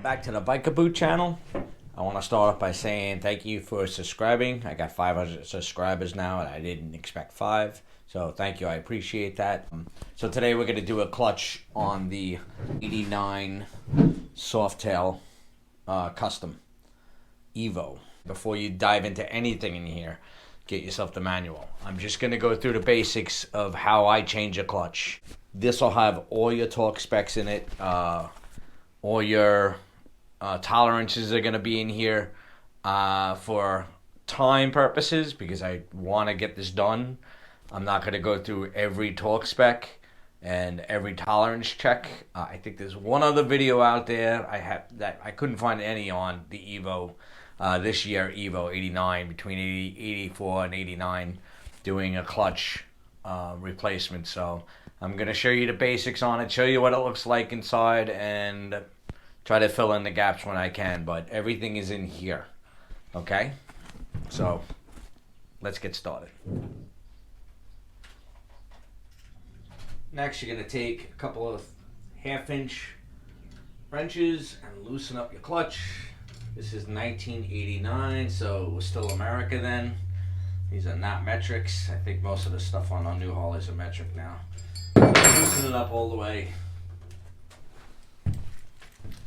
Welcome back to the Biker Boot channel. I want to start off by saying thank you for subscribing. I got 500 subscribers now and I didn't expect 5. So thank you, I appreciate that. So today we're going to do a clutch on the 89 Softail Custom EVO. Before you dive into anything in here, get yourself the manual. I'm just going to go through the basics of how I change a clutch. This will have all your torque specs in it. All your tolerances are going to be in here for time purposes because I want to get this done. I'm not going to go through every torque spec and every tolerance check. I think there's one other video out there I couldn't find any on the EVO this year, EVO 89, between 84 and 89, doing a clutch replacement. So I'm going to show you the basics on it, show you what it looks like inside, and try to fill in the gaps when I can, but everything is in here, okay? So let's get started. Next, you're going to take a couple of 1/2-inch wrenches and loosen up your clutch. This is 1989, so it was still America then. These are not metrics. I think most of the stuff on our new Harleys are metric now. Loosen it up all the way.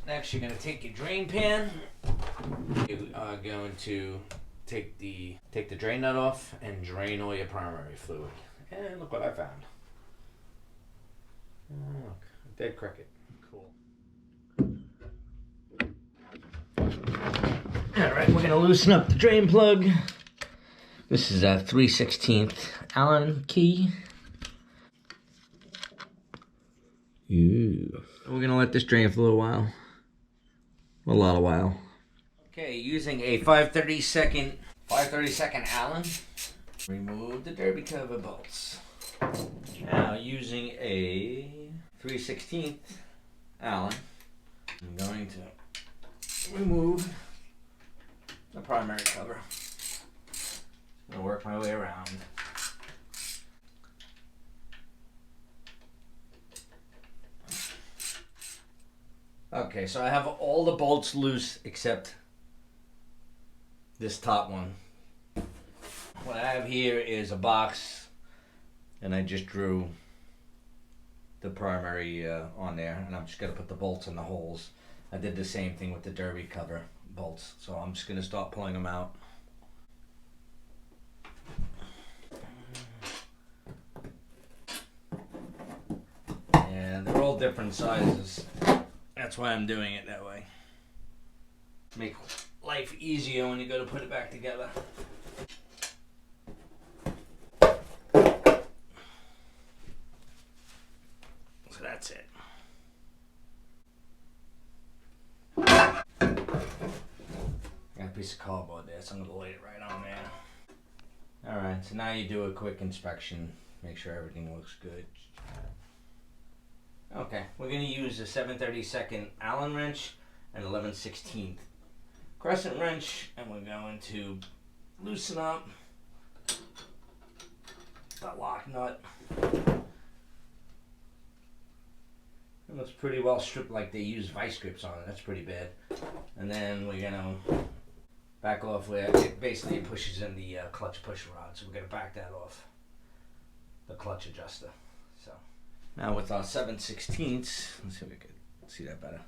Next, you're going to take your drain pan. You are going to take the drain nut off and drain all your primary fluid. And look what I found. Oh, look, a dead cricket. Cool. Alright, we're going to loosen up the drain plug. This is a 3/16 Allen key. Ooh. We're going to let this drain for a little while. A lot of while. Okay, using a 5/32 Allen, remove the derby cover bolts. Now using a 3/16 Allen, I'm going to remove the primary cover. I'm going to work my way around. Okay, so I have all the bolts loose except this top one. What I have here is a box, and I just drew the primary on there, and I'm just going to put the bolts in the holes. I did the same thing with the derby cover bolts, so I'm just going to start pulling them out. And they're all different sizes. That's why I'm doing it that way. Make life easier when you go to put it back together. So that's it. I got a piece of cardboard there, so I'm going to lay it right on there. Alright, so now you do a quick inspection. Make sure everything looks good. Okay, we're going to use a 7/32 Allen wrench and 11/16 crescent wrench, and we're going to loosen up the lock nut. It looks pretty well stripped, like they use vice grips on it. That's pretty bad. And then we're going to back off where it basically pushes in the clutch push rod, so we're going to back that off the clutch adjuster. So now with our 7/16, let's see if we can see that better.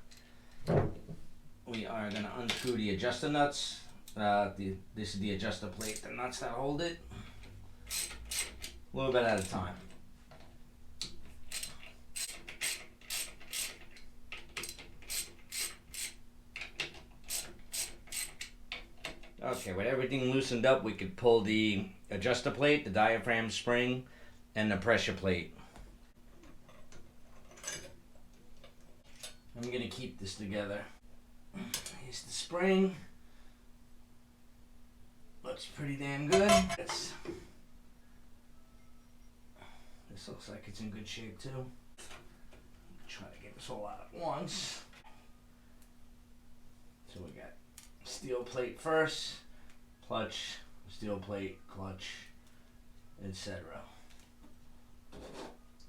We are going to unscrew the adjuster nuts. This is the adjuster plate, the nuts that hold it. A little bit at a time. Okay, with everything loosened up, we could pull the adjuster plate, the diaphragm spring, and the pressure plate. I'm going to keep this together. Here's the spring. Looks pretty damn good. This looks like it's in good shape too. Try to get this all out at once. So we got steel plate first, clutch, steel plate, clutch, etc.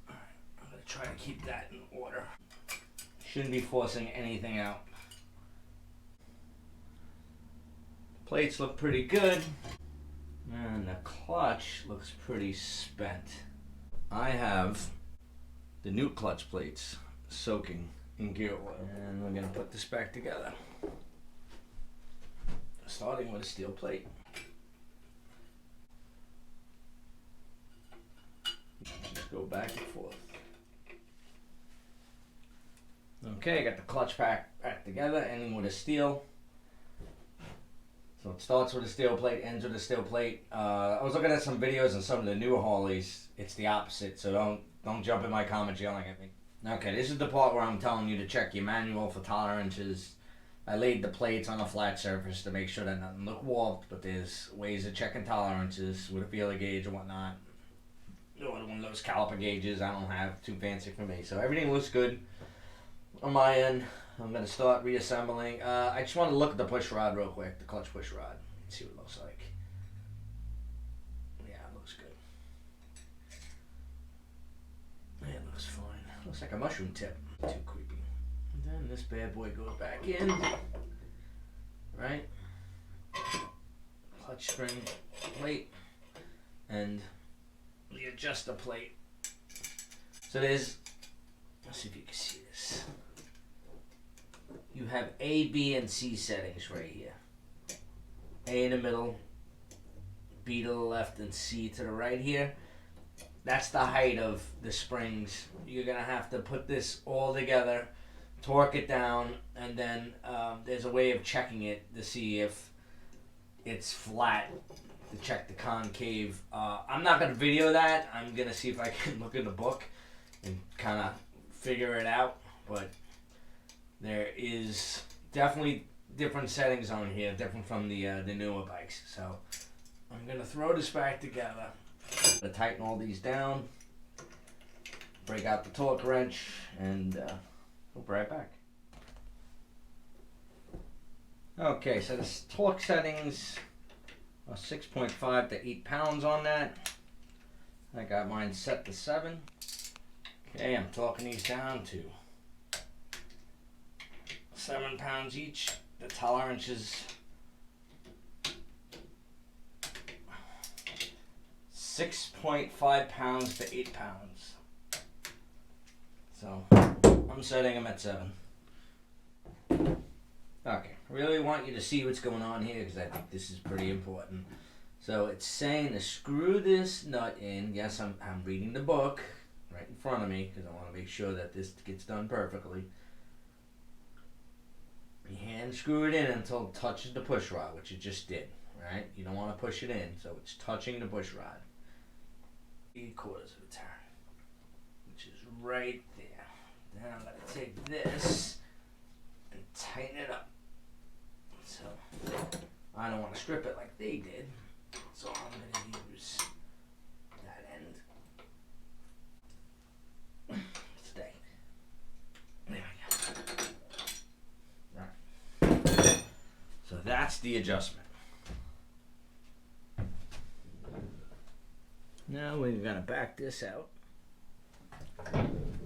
Alright, I'm going to try to keep that in order. Shouldn't be forcing anything out. Plates look pretty good. And the clutch looks pretty spent. I have the new clutch plates soaking in gear oil. And we're gonna put this back together. Starting with a steel plate. Just go back and forth. Okay, I got the clutch back together, ending with a steel. So it starts with a steel plate, ends with a steel plate. I was looking at some videos on some of the newer Harleys. It's the opposite, so don't jump in my comments yelling at me. Okay, this is the part where I'm telling you to check your manual for tolerances. I laid the plates on a flat surface to make sure that nothing look warped, but there's ways of checking tolerances with a feeler gauge or whatnot. Or one of those caliper gauges I don't have, too fancy for me. So everything looks good on my end. I'm going to start reassembling. I just want to look at the push rod real quick, the clutch push rod. See what it looks like. Yeah, it looks good. Yeah, it looks fine. Looks like a mushroom tip. Too creepy. And then this bad boy goes back in. Right? Clutch spring plate. And the adjuster plate. So there's, let's see if you can see this. You have A, B, and C settings right here. A in the middle, B to the left, and C to the right here. That's the height of the springs. You're going to have to put this all together, torque it down, and then there's a way of checking it to see if it's flat, to check the concave. I'm not going to video that. I'm going to see if I can look in the book and kind of figure it out, but there is definitely different settings on here, different from the newer bikes. So I'm gonna throw this back together. I'm gonna tighten all these down, break out the torque wrench, and we'll be right back. Okay, so the torque settings are 6.5 to 8 pounds on that. I got mine set to 7. Okay, I'm torquing these down to 7 pounds each. The tolerance is 6.5 pounds to 8 pounds. So I'm setting them at 7. Okay, really want you to see what's going on here because I think this is pretty important. So it's saying to screw this nut in. Yes, I'm reading the book right in front of me because I want to make sure that this gets done perfectly. You hand screw it in until it touches the push rod, which it just did, right? You don't want to push it in, so it's touching the push rod. 3/4 of a turn, which is right there. Then I'm going to take this and tighten it up. So I don't want to strip it like they did, so I'm going to use that end. Stay. There we go. Alright. So that's the adjustment. Now we're going to back this out.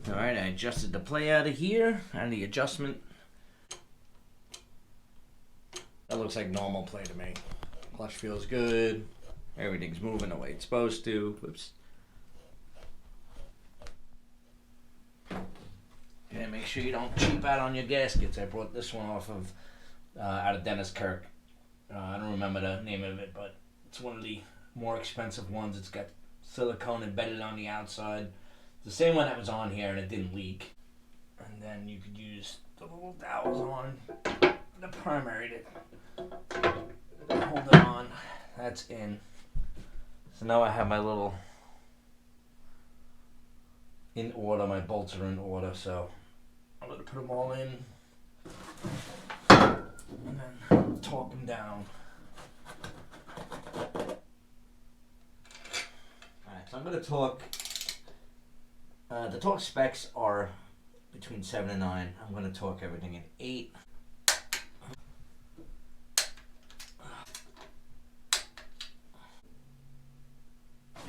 Alright, I adjusted the play out of here and the adjustment. That looks like normal play to me. Clutch feels good. Everything's moving the way it's supposed to. Whoops. Okay, make sure you don't cheap out on your gaskets. I brought this one off of out of Dennis Kirk. I don't remember the name of it, but it's one of the more expensive ones. It's got silicone embedded on the outside. It's the same one that was on here and it didn't leak. And then you could use the little dowels on the primary to hold it on. That's in. So now I have my little in order, my bolts are in order, so I'm going to put them all in and then torque them down. Alright, so I'm going to torque. The torque specs are between 7 and 9. I'm going to torque everything in 8.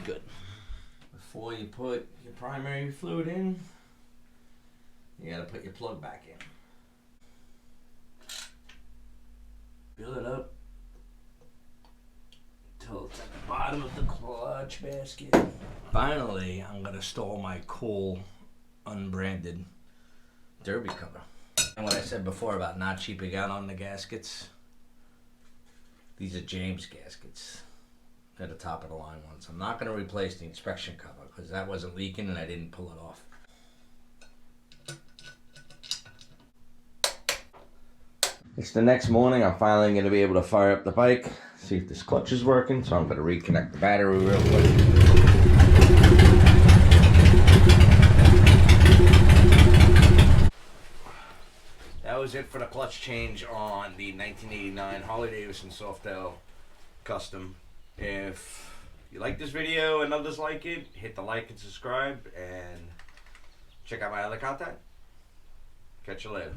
Good. Before you put your primary fluid in, you got to put your plug back in. Fill it up bottom of the clutch basket. Finally, I'm gonna install my cool unbranded derby cover. And what I said before about not cheaping out on the gaskets, these are James gaskets. They're the top of the line ones. I'm not gonna replace the inspection cover because that wasn't leaking and I didn't pull it off. It's the next morning. I'm finally going to be able to fire up the bike, see if this clutch is working. So I'm going to reconnect the battery real quick. That was it for the clutch change on the 1989 Harley Davidson Softail Custom. If you like this video and others like it, hit the like and subscribe and check out my other content. Catch you later.